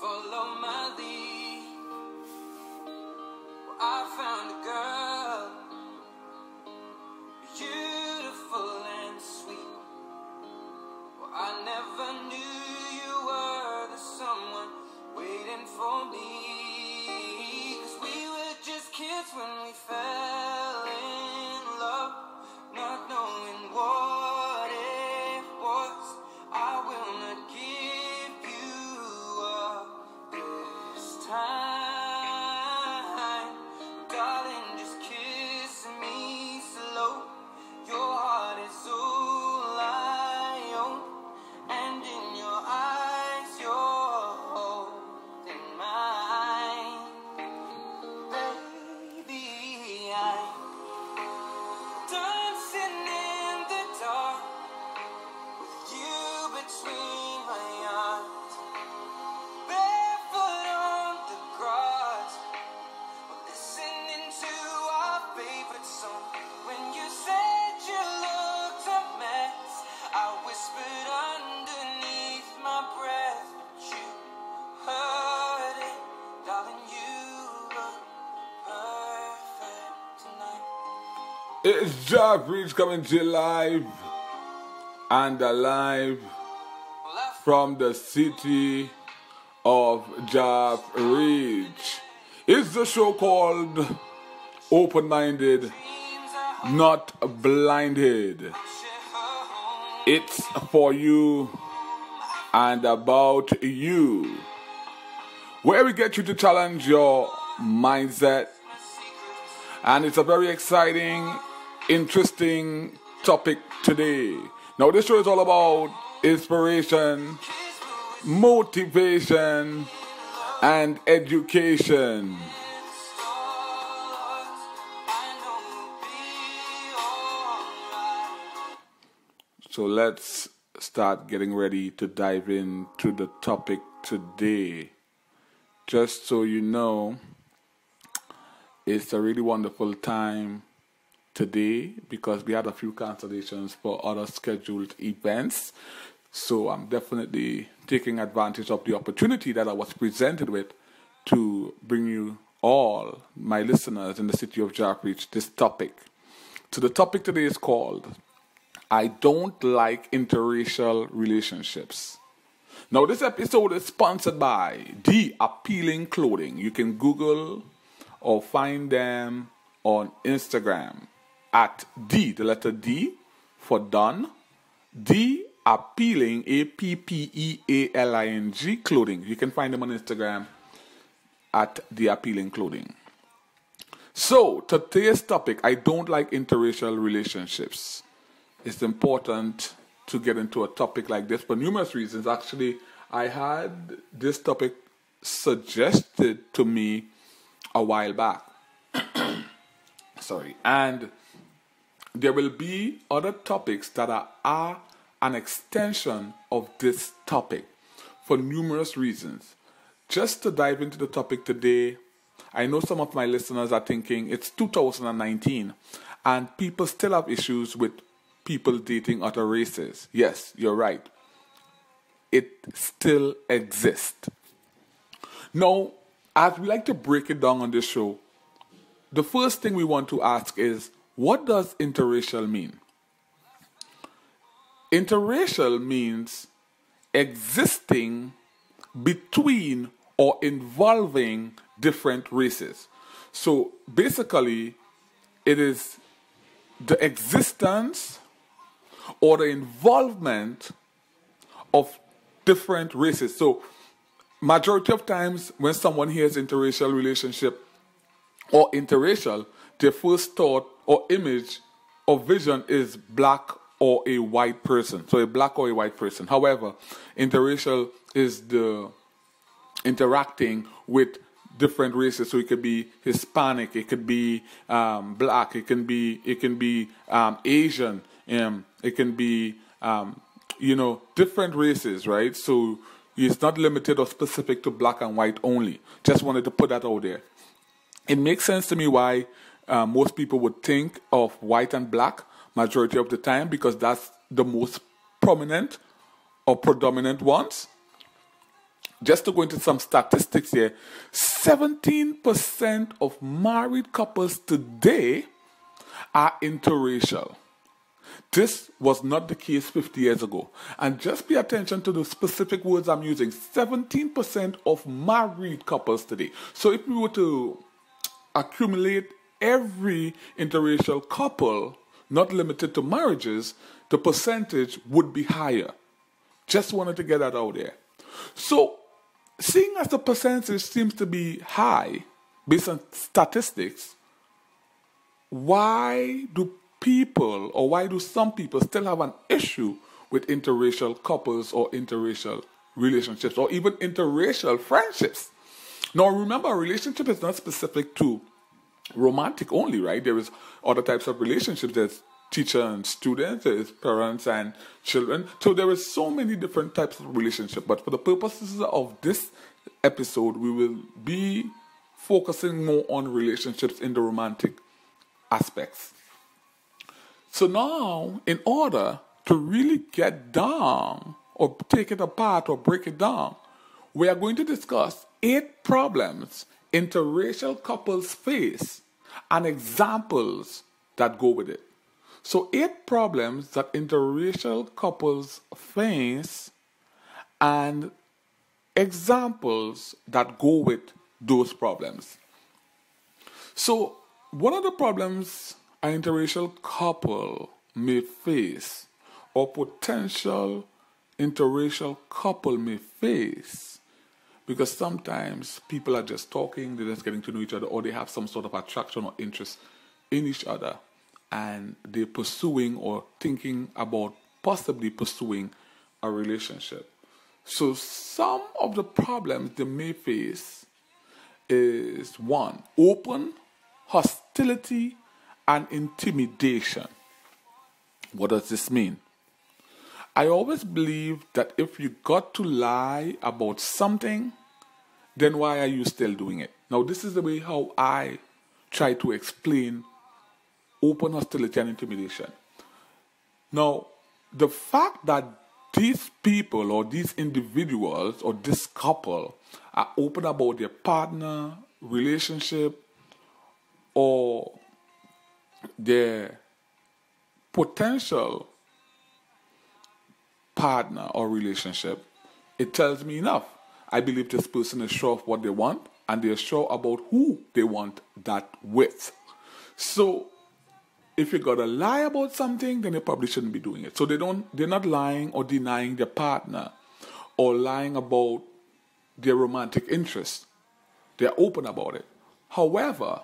follow my lead. Well, I found a girl, beautiful and sweet. Well, I never knew you were the someone waiting for me. 'Cause we were just kids when we fell in love, not knowing what it was. I will not give you up this time, darling, just kiss me slow. Your heart is all I own, and in your eyes you're holding mine. Baby, I'm dancing in the dark with you between my arms, barefoot on the grass, listening to our favorite song. When you said you looked a mess, I whispered underneath my breath, but you heard it, darling. You look perfect tonight. It's Job Reach coming to you live and alive from the city of Job Reach. It's the show called Open-Minded, Not Blinded. It's for you and about you, where we get you to challenge your mindset. And it's a very exciting, interesting topic today. Now, this show is all about inspiration, motivation, and education. So let's start getting ready to dive into the topic today. Just so you know, it's a really wonderful time today because we had a few cancellations for other scheduled events. So I'm definitely taking advantage of the opportunity that I was presented with to bring you all, my listeners in the city of Jackreach, this topic. So the topic today is called, I don't like interracial relationships. Now this episode is sponsored by The Appealing Clothing. You can Google or find them on Instagram at the letter D for done, The Appealing, APPEALING Clothing. You can find them on Instagram at The Appealing Clothing. So today's topic, I don't like interracial relationships. It's important to get into a topic like this for numerous reasons. Actually, I had this topic suggested to me a while back. Sorry. And there will be other topics that are an extension of this topic for numerous reasons. Just to dive into the topic today, I know some of my listeners are thinking it's 2019 and people still have issues with people dating other races. Yes, you're right. It still exists. Now, as we like to break it down on this show, the first thing we want to ask is, what does interracial mean? Interracial means existing between or involving different races. So basically, it is the existence or the involvement of different races. So majority of times when someone hears interracial relationship or interracial, their first thought or image or vision is black or a white person. So a black or a white person. However, interracial is the interacting with different races. So it could be Hispanic, it could be black, it can be Asian, it can be different races, right? So it's not limited or specific to black and white only. Just wanted to put that out there. It makes sense to me why most people would think of white and black majority of the time, because that's the most prominent or predominant ones. just to go into some statistics here, 17% of married couples today are interracial. This was not the case 50 years ago. And just pay attention to the specific words I'm using. 17% of married couples today. So if we were to accumulate every interracial couple, not limited to marriages, the percentage would be higher. Just wanted to get that out there. So, seeing as the percentage seems to be high, based on statistics, why do some people still have an issue with interracial couples or interracial relationships or even interracial friendships? Now, remember, a relationship is not specific to romantic only, right? There is other types of relationships. There's teacher and student, there is parents and children. So there is so many different types of relationship. But for the purposes of this episode, we will be focusing more on relationships in the romantic aspects. So now, in order to really get down or take it apart or break it down, we are going to discuss 8 problems interracial couples face and examples that go with it. So 8 problems that interracial couples face and examples that go with those problems. So one of the problems an interracial couple may face or potential interracial couple may face, because sometimes people are just talking, they're just getting to know each other, or they have some sort of attraction or interest in each other, and they're pursuing or thinking about possibly pursuing a relationship. So some of the problems they may face is 1, open hostility and intimidation. What does this mean? I always believe that if you got to lie about something, then why are you still doing it? Now, this is the way how I try to explain open hostility and intimidation. Now, the fact that these people or these individuals or this couple are open about their partner, relationship, or their potential partner or relationship, it tells me enough. I believe this person is sure of what they want and they're sure about who they want that with. So if you gotta lie about something, then you probably shouldn't be doing it. So they're not lying or denying their partner or lying about their romantic interest. They're open about it. However,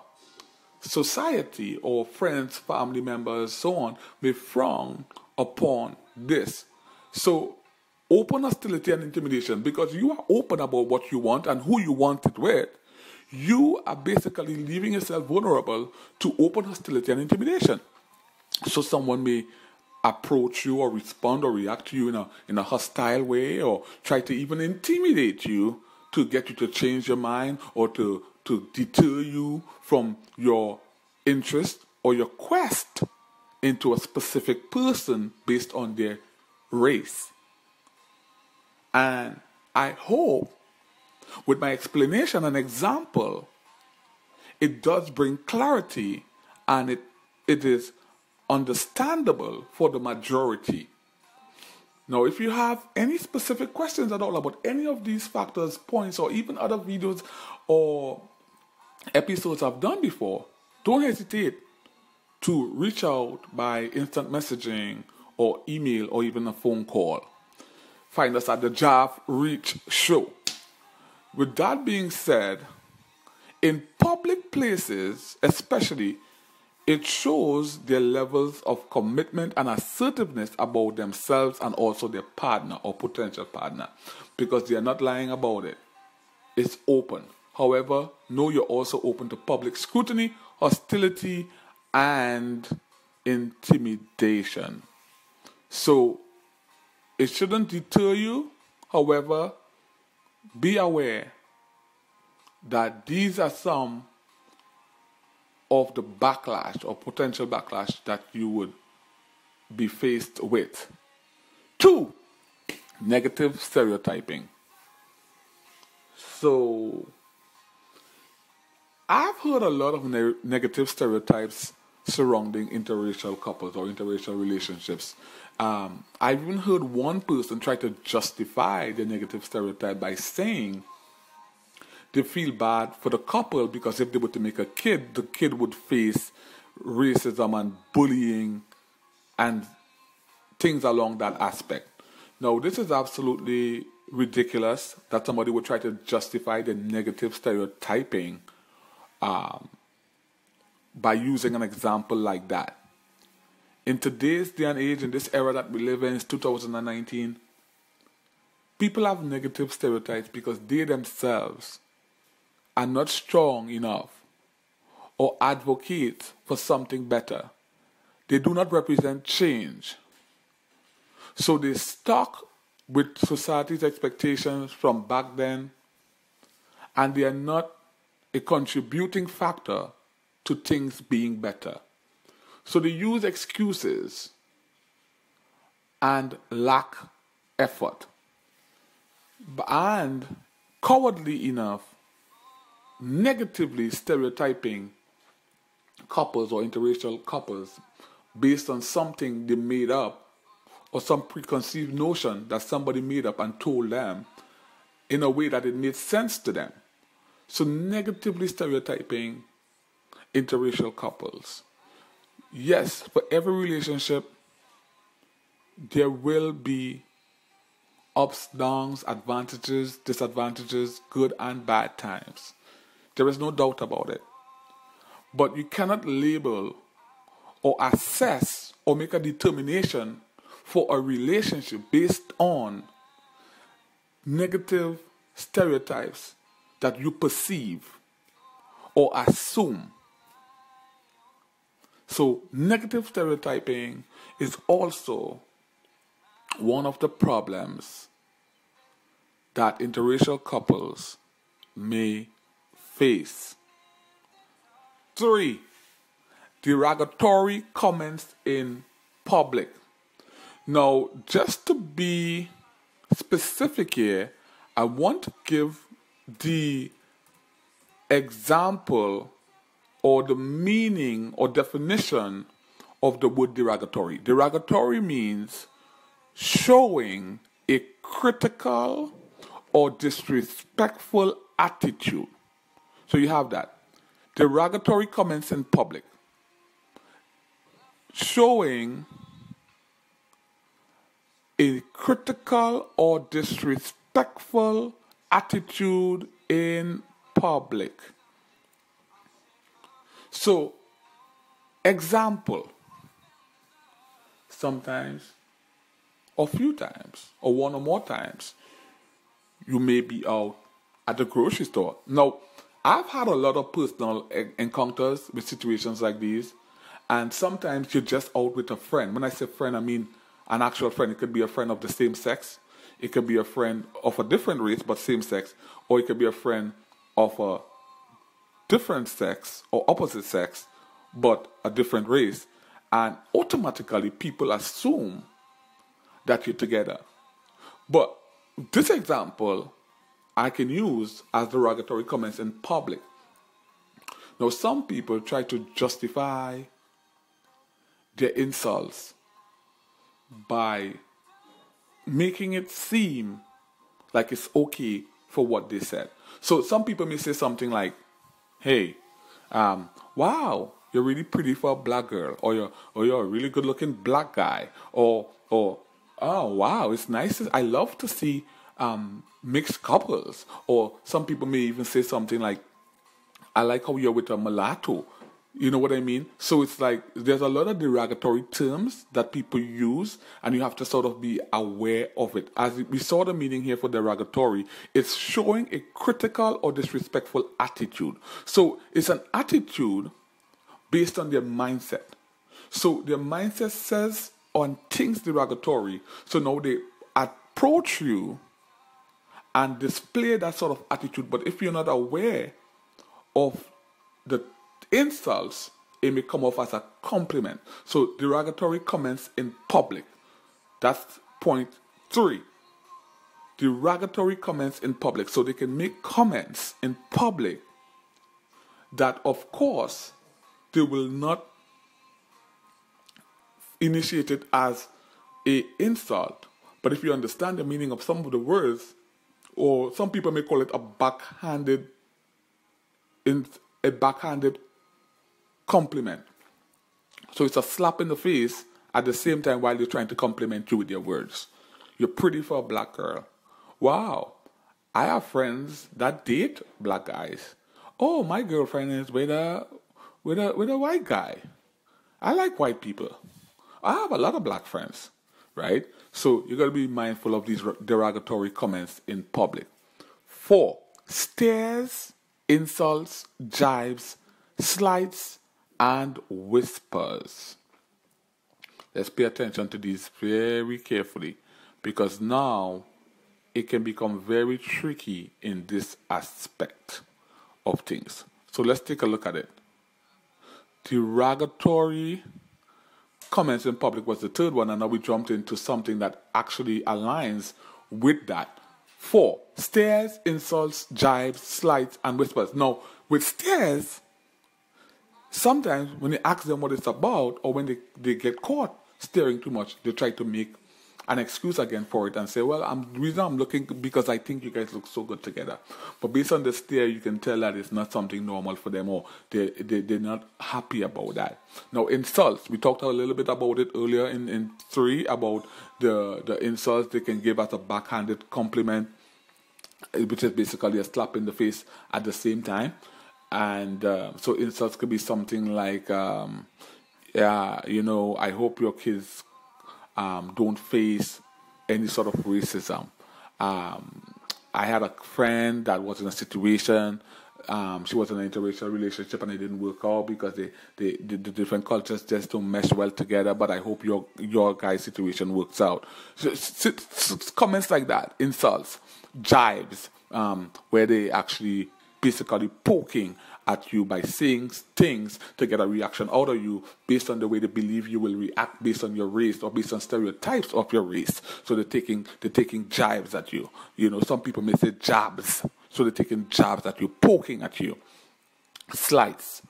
society or friends, family members, so on, may frown upon this. So, open hostility and intimidation, because you are open about what you want and who you want it with, you are basically leaving yourself vulnerable to open hostility and intimidation. So someone may approach you or respond or react to you in a hostile way, or try to even intimidate you to get you to change your mind or to deter you from your interest or your quest into a specific person based on their race. And I hope with my explanation and example, it does bring clarity and it is understandable for the majority. Now, if you have any specific questions at all about any of these factors, points, or even other videos or episodes I've done before, don't hesitate to reach out by instant messaging or email or even a phone call. Find us at the Jav Reach Show. With that being said, in public places especially, it shows their levels of commitment and assertiveness about themselves and also their partner or potential partner, because they are not lying about it. It's open. However, know you're also open to public scrutiny, hostility, and intimidation. So, it shouldn't deter you. However, be aware that these are some of the backlash or potential backlash that you would be faced with. 2, negative stereotyping. So I've heard a lot of negative stereotypes surrounding interracial couples or interracial relationships. I've even heard one person try to justify the negative stereotype by saying they feel bad for the couple because if they were to make a kid, the kid would face racism and bullying and things along that aspect. Now, this is absolutely ridiculous that somebody would try to justify the negative stereotyping by using an example like that. In today's day and age, in this era that we live in, it's 2019, people have negative stereotypes because they themselves are not strong enough or advocate for something better. They do not represent change. So they stuck with society's expectations from back then, and they are not a contributing factor to things being better. So they use excuses and lack effort. And cowardly enough, negatively stereotyping couples or interracial couples based on something they made up or some preconceived notion that somebody made up and told them in a way that it made sense to them. So negatively stereotyping interracial couples. Yes, for every relationship, there will be ups, downs, advantages, disadvantages, good and bad times. There is no doubt about it. But you cannot label or assess or make a determination for a relationship based on negative stereotypes that you perceive or assume. So negative stereotyping is also one of the problems that interracial couples may face. 3, derogatory comments in public. Now, just to be specific here, I want to give the example or the meaning or definition of the word derogatory. Derogatory means showing a critical or disrespectful attitude. So you have that. Derogatory comments in public. Showing a critical or disrespectful attitude in public. So, example, sometimes, or few times, or one or more times, you may be out at the grocery store. Now, I've had a lot of personal encounters with situations like these, and sometimes you're just out with a friend. When I say friend, I mean an actual friend. It could be a friend of the same sex. It could be a friend of a different race but same sex. Or it could be a friend of a different sex or opposite sex but a different race. And automatically people assume that you're together. But this example I can use as derogatory comments in public. Now some people try to justify their insults by making it seem like it's okay for what they said. So some people may say something like, hey, wow, you're really pretty for a black girl, or you're a really good looking black guy, or oh wow, it's nice. I love to see mixed couples. Or some people may even say something like, I like how you're with a mulatto. You know what I mean? So it's like there's a lot of derogatory terms that people use, and you have to sort of be aware of it. As we saw the meaning here for derogatory, it's showing a critical or disrespectful attitude. So it's an attitude based on their mindset. So their mindset says on things derogatory. So now they approach you and display that sort of attitude. But if you're not aware of the insults, it may come off as a compliment. So derogatory comments in public. That's point 3. derogatory comments in public. So they can make comments in public that, of course, they will not initiate it as a insult. But if you understand the meaning of some of the words, or some people may call it a backhanded compliment. So it's a slap in the face at the same time while they're trying to compliment you with your words. You're pretty for a black girl. Wow. I have friends that date black guys. Oh, my girlfriend is with a white guy. I like white people. I have a lot of black friends, right? So you got to be mindful of these derogatory comments in public. 4, stares, insults, jibes, slights, and whispers. Let's pay attention to these very carefully, because now it can become very tricky in this aspect of things. So let's take a look at it. Derogatory comments in public was the third one, and now we jumped into something that actually aligns with that. 4, stares, insults, jibes, slights, and whispers. Now, with stares, sometimes when they ask them what it's about, or when they get caught staring too much, they try to make an excuse again for it and say, well, the reason I'm looking because I think you guys look so good together. But based on the stare, you can tell that it's not something normal for them, or they're not happy about that. Now, insults, we talked a little bit about it earlier in 3 about the insults they can give as a backhanded compliment, which is basically a slap in the face at the same time. And so insults could be something like, yeah, you know, I hope your kids don't face any sort of racism. I had a friend that was in a situation, she was in an interracial relationship and it didn't work out because the different cultures just don't mesh well together, but I hope your guy's situation works out. So, comments like that, insults, jibes, where they actually basically poking at you by saying things to get a reaction out of you based on the way they believe you will react based on your race or based on stereotypes of your race. So they're taking jibes at you. You know, some people may say jabs. So they're taking jabs at you, poking at you. Slights.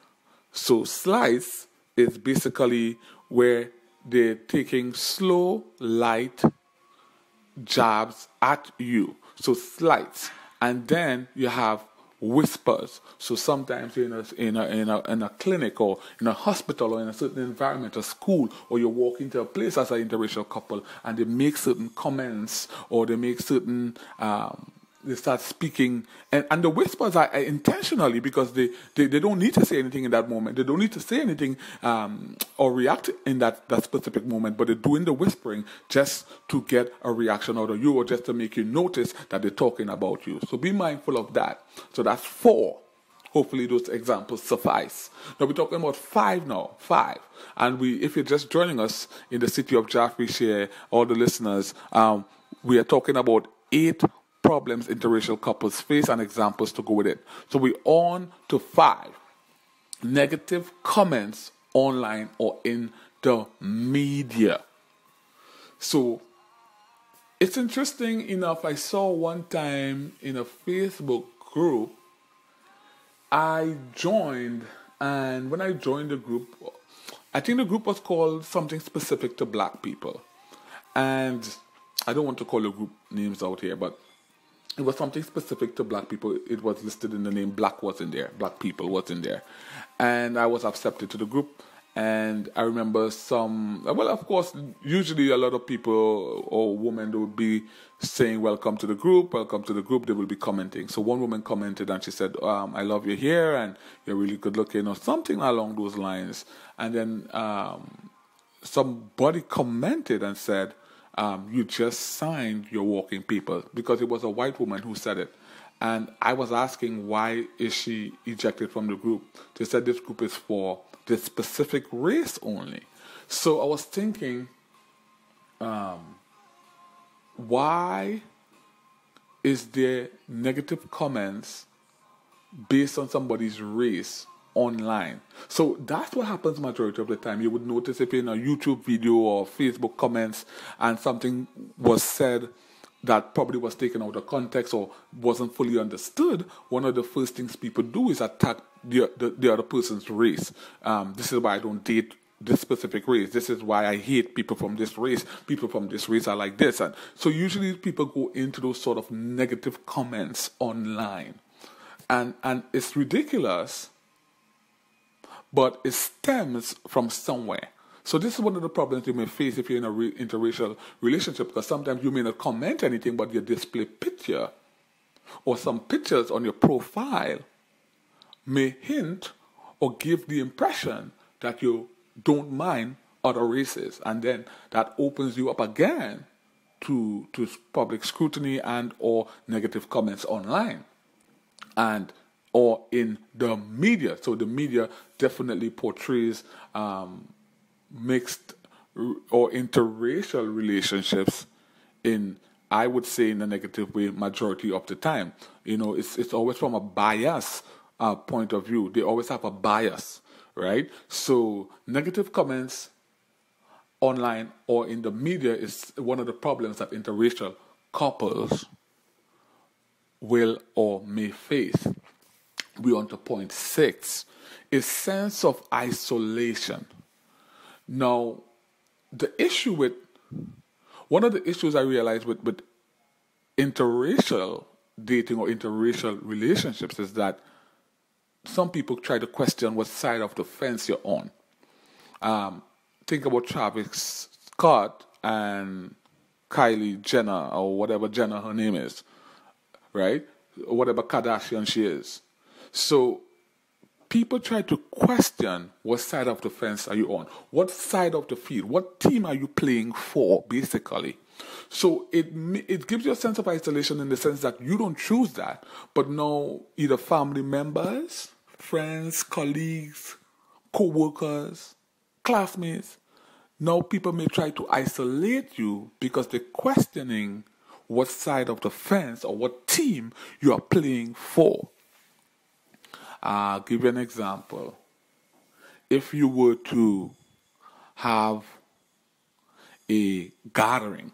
So slights is basically where they're taking slow, light jabs at you. So slights. And then you have whispers. So sometimes you're in a clinic or in a hospital or in a certain environment, a school, or you walk into a place as an interracial couple and they make certain comments or they make certain they start speaking, and the whispers are intentionally because they don't need to say anything in that moment. They don't need to say anything or react in that specific moment, but they're doing the whispering just to get a reaction out of you or just to make you notice that they're talking about you. So be mindful of that. So that's 4. Hopefully those examples suffice. Now we're talking about 5 now. 5. And if you're just joining us in the city of Jaffreyshire, all the listeners, we are talking about 8 problems interracial couples face and examples to go with it. So we're on to 5. Negative comments online or in the media. So it's interesting enough, I saw one time in a Facebook group, I joined, and when I joined the group, I think the group was called something specific to black people. And I don't want to call the group names out here, but it was something specific to black people. It was listed in the name, black was in there, black people was in there. And I was accepted to the group. And I remember of course, usually a lot of people or women, they would be saying, welcome to the group, they will be commenting. So one woman commented and she said, I love your hair and you're really good looking, or something along those lines. And then somebody commented and said, you just signed your walking papers, because it was a white woman who said it. And I was asking, why is she ejected from the group? They said this group is for this specific race only. So I was thinking, why is there negative comments based on somebody's race online? So that's what happens majority of the time. You would notice if you're in a YouTube video or Facebook comments and something was said that probably was taken out of context or wasn't fully understood, one of the first things people do is attack the other person's race. This is why I don't date this specific race. This is why I hate people from this race. People from this race are like this. And so usually people go into those sort of negative comments online. And it's ridiculous, but it stems from somewhere. So this is one of the problems you may face if you're in a interracial relationship, because sometimes you may not comment anything, but your display picture or some pictures on your profile may hint or give the impression that you don't mind other races, and then that opens you up again to public scrutiny and or negative comments online and or in the media. So the media definitely portrays mixed or interracial relationships in, I would say, in a negative way majority of the time. It's always from a bias point of view. They always have a bias, right? So negative comments online or in the media is one of the problems that interracial couples will or may face. We on to point 6, a sense of isolation. Now, one of the issues I realized with interracial dating or interracial relationships is that some people try to question what side of the fence you're on. Think about Travis Scott and Kylie Jenner, or whatever Jenner her name is, right? Or whatever Kardashian she is. So people try to question what side of the fence are you on? What side of the field? What team are you playing for, basically? So it gives you a sense of isolation in the sense that you don't choose that, but now either family members, friends, colleagues, co-workers, classmates, now people may try to isolate you because they're questioning what side of the fence or what team you are playing for. I'll give you an example. If you were to have a gathering,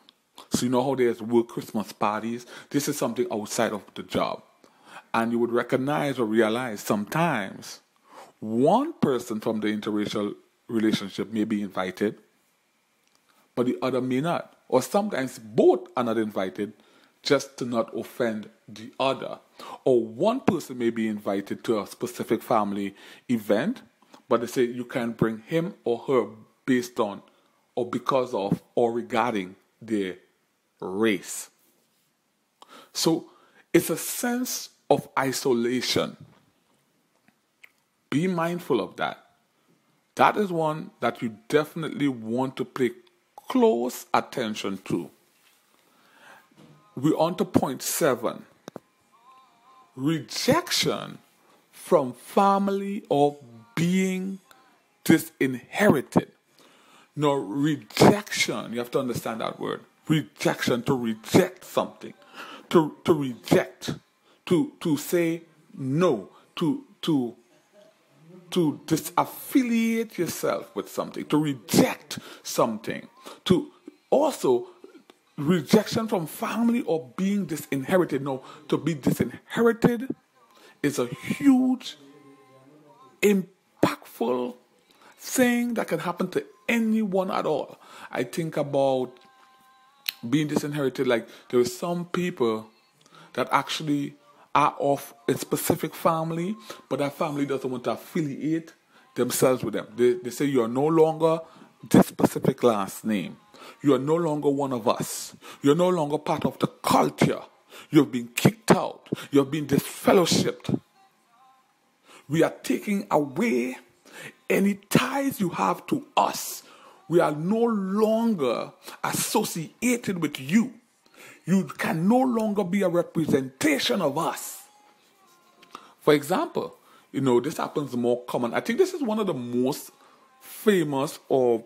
so you know how there's work Christmas parties, this is something outside of the job. And you would recognize or realize sometimes one person from the interracial relationship may be invited, but the other may not. Or sometimes both are not invited just to not offend the other. Or one person may be invited to a specific family event, but they say you can't bring him or her based on or because of or regarding their race. So it's a sense of isolation. Be mindful of that. That is one that you definitely want to pay close attention to. We're on to point 7. Rejection from family or being disinherited. Now, rejection, you have to understand that word. Rejection, to reject something. To reject. To say no. To disaffiliate yourself with something. To reject something. To also rejection from family or being disinherited. No, to be disinherited is a huge, impactful thing that can happen to anyone at all. I think about being disinherited, like there are some people that actually are of a specific family, but that family doesn't want to affiliate themselves with them. They say you are no longer this specific last name. You are no longer one of us. You're no longer part of the culture. You've been kicked out. You've been disfellowshipped. We are taking away any ties you have to us. We are no longer associated with you. You can no longer be a representation of us. For example, this happens more common. I think this is one of the most famous or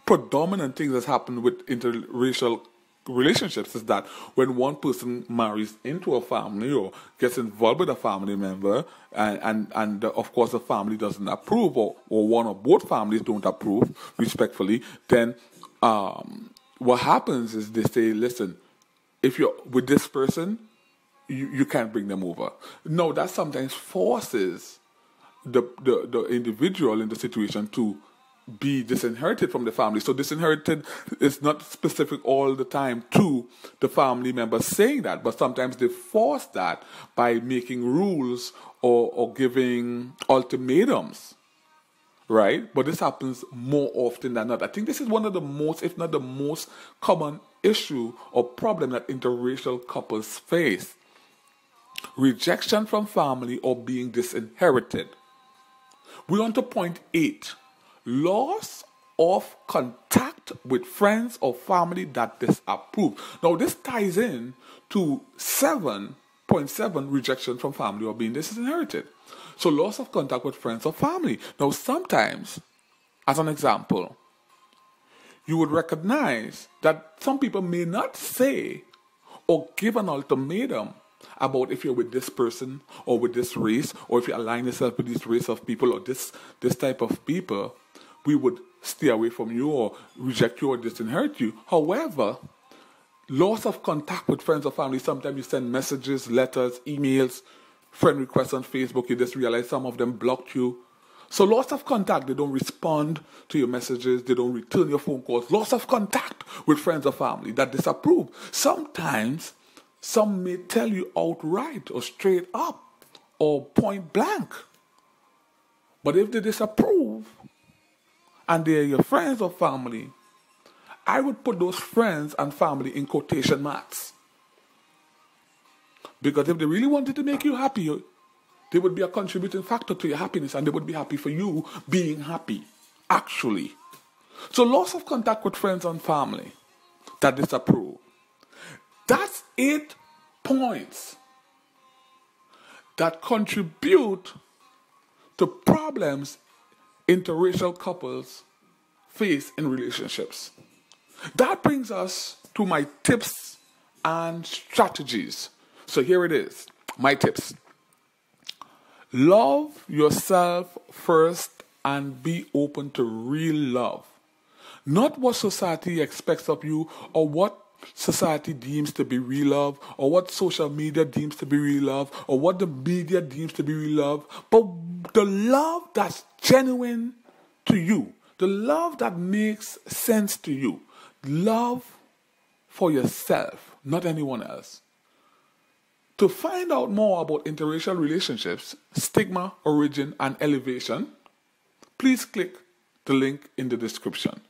predominant things that's happened with interracial relationships is that when one person marries into a family or gets involved with a family member and of course the family doesn't approve or one or both families don't approve respectfully, then what happens is they say, listen, if you're with this person, you can't bring them over. No, that sometimes forces the individual in the situation to be disinherited from the family. So disinherited is not specific all the time to the family members saying that, but sometimes they force that by making rules or giving ultimatums, right? But this happens more often than not. I think this is one of the most, if not the most common issue or problem that interracial couples face. Rejection from family or being disinherited. We're on to point 8. Loss of contact with friends or family that disapprove. Now this ties in to 7.7, rejection from family or being disinherited. So loss of contact with friends or family. Now sometimes, as an example, you would recognize that some people may not say or give an ultimatum about if you're with this person or with this race, or if you align yourself with this race of people or this type of people, we would stay away from you or reject you or disinherit you. However, loss of contact with friends or family, sometimes you send messages, letters, emails, friend requests on Facebook, you just realize some of them blocked you. So loss of contact, they don't respond to your messages, they don't return your phone calls. Loss of contact with friends or family that disapprove. Sometimes some may tell you outright or straight up or point blank. But if they disapprove and they're your friends or family, I would put those friends and family in quotation marks. Because if they really wanted to make you happy, they would be a contributing factor to your happiness, and they would be happy for you being happy, actually. So loss of contact with friends and family that disapprove. That's 8 points that contribute to problems interracial couples face in relationships. That brings us to my tips and strategies. So here it is, my tips. Love yourself first and be open to real love. Not what society expects of you or what society deems to be real love or what social media deems to be real love or what the media deems to be real love, but the love that's genuine to you, the love that makes sense to you. Love for yourself, not anyone else. To find out more about interracial relationships, stigma, origin, and elevation, please click the link in the description.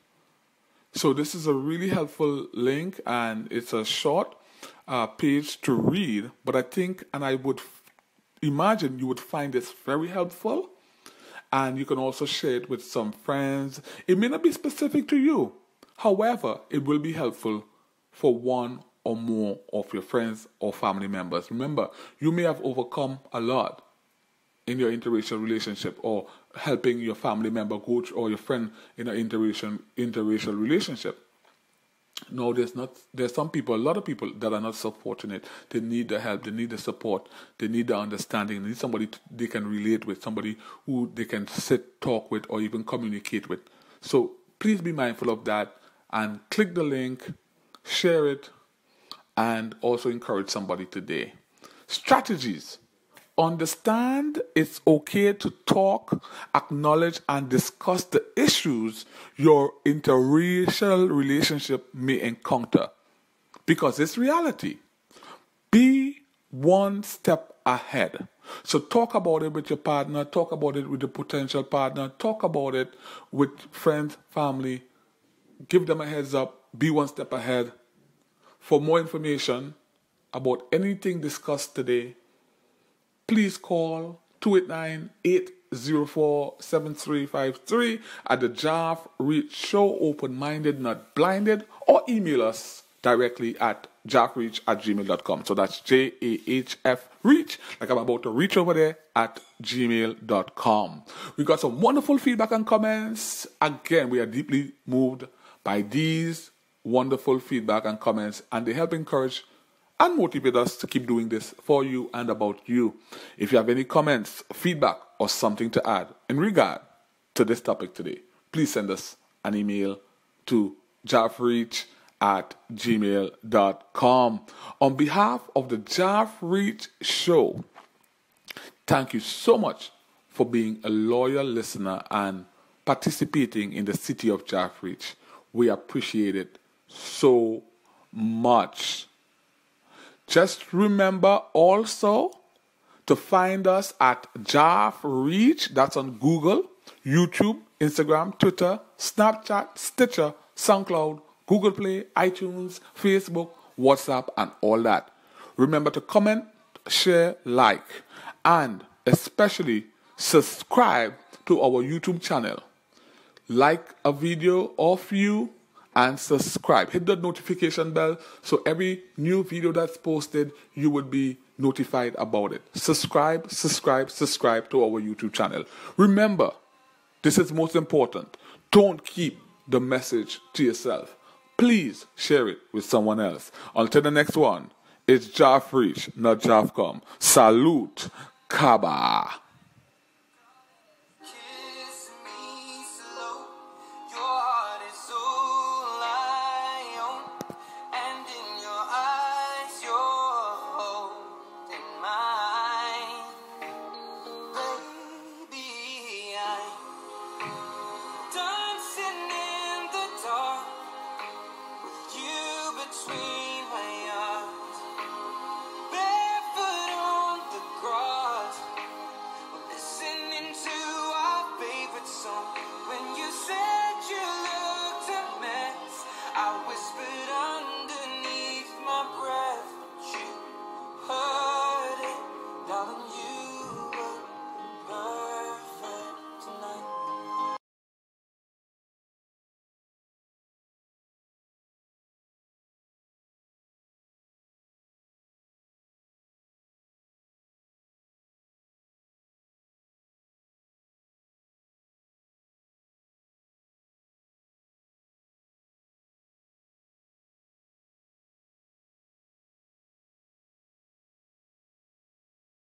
So this is a really helpful link, and it's a short page to read, but I think, and I would imagine you would find this very helpful, and you can also share it with some friends. It may not be specific to you. However, it will be helpful for one or more of your friends or family members. Remember, you may have overcome a lot in your interracial relationship, or helping your family member go through, or your friend in an interracial relationship. No, there's some people, a lot of people that are not so fortunate. They need the help, they need the support, they need the understanding, they need somebody they can relate with, somebody who they can sit, talk with, or even communicate with. So please be mindful of that and click the link, share it, and also encourage somebody today. Strategies. Understand it's okay to talk, acknowledge, and discuss the issues your interracial relationship may encounter, because it's reality. Be one step ahead. So talk about it with your partner, talk about it with the potential partner, talk about it with friends, family. Give them a heads up. Be one step ahead. For more information about anything discussed today, please call 289-804-7353 at the Jaff Reach Show, open-minded, not blinded, or email us directly at jaffreach@gmail.com. So that's JAHF Reach, like I'm about to reach over there, at gmail.com. We got some wonderful feedback and comments. Again, we are deeply moved by these wonderful feedback and comments, and they help encourage and motivate us to keep doing this for you and about you. If you have any comments, feedback, or something to add in regard to this topic today, please send us an email to jaffreach jaffreach@gmail.com. On behalf of the Jaff Reach Show, thank you so much for being a loyal listener and participating in the city of Jaff Reach. We appreciate it so much. Just remember also to find us at Jaff Reach. That's on Google, YouTube, Instagram, Twitter, Snapchat, Stitcher, SoundCloud, Google Play, iTunes, Facebook, WhatsApp, and all that. Remember to comment, share, like, and especially subscribe to our YouTube channel. Like a video of you and subscribe. Hit the notification bell so every new video that's posted, you would be notified about it. Subscribe to our YouTube channel. Remember, this is most important. Don't keep the message to yourself. Please share it with someone else. Until the next one, it's Jaff Reach, not Jaffcom. Salute, Kaba.